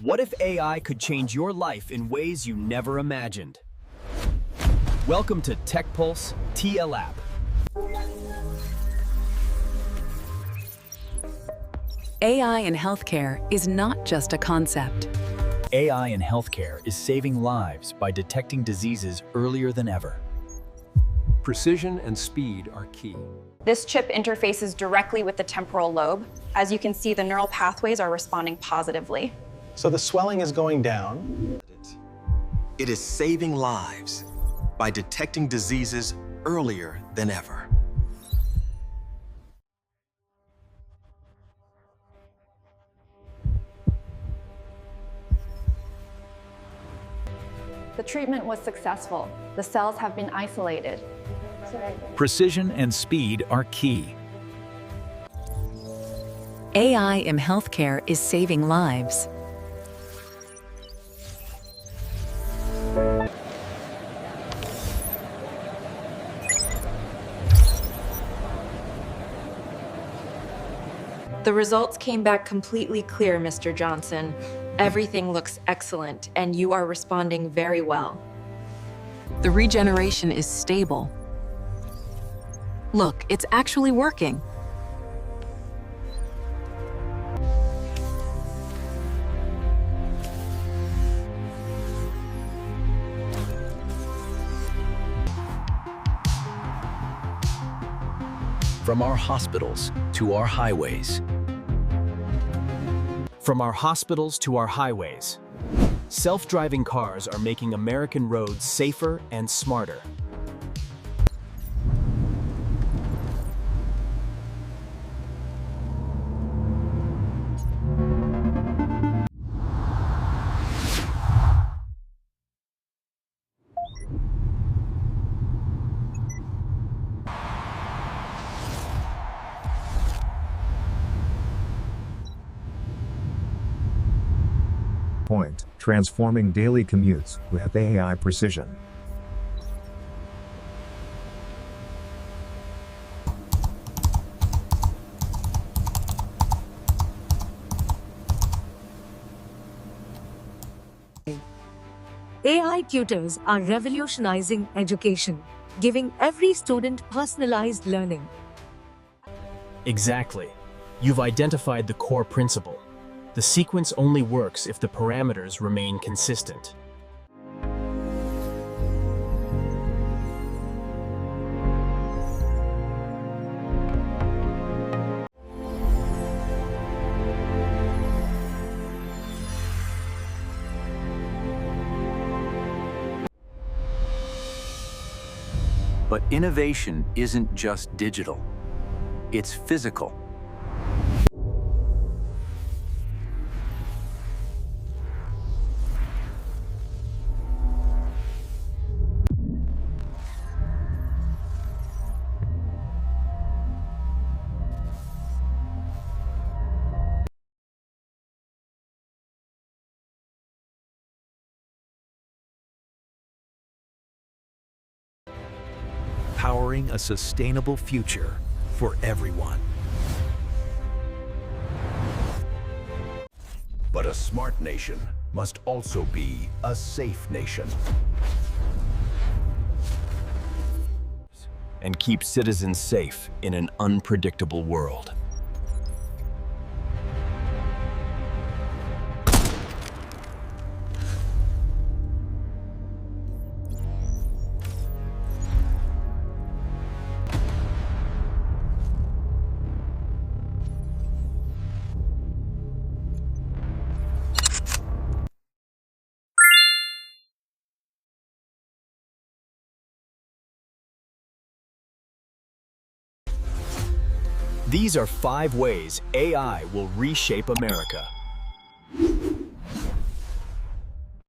What if AI could change your life in ways you never imagined? Welcome to TechPulsde TLAP. AI in healthcare is not just a concept. AI in healthcare is saving lives by detecting diseases earlier than ever. Precision and speed are key. This chip interfaces directly with the temporal lobe. As you can see, the neural pathways are responding positively. So the swelling is going down. It is saving lives by detecting diseases earlier than ever. The treatment was successful. The cells have been isolated. Precision and speed are key. AI in healthcare is saving lives. The results came back completely clear, Mr. Johnson. Everything looks excellent, and you are responding very well. The regeneration is stable. Look, it's actually working. From our hospitals to our highways. From our hospitals to our highways. Self-driving cars are making American roads safer and smarter. Transforming daily commutes with AI precision. AI tutors are revolutionizing education, giving every student personalized learning. Exactly. You've identified the core principle. The sequence only works if the parameters remain consistent. But innovation isn't just digital. It's physical. Powering a sustainable future for everyone. But a smart nation must also be a safe nation. And keep citizens safe in an unpredictable world. These are 5 ways AI will reshape America.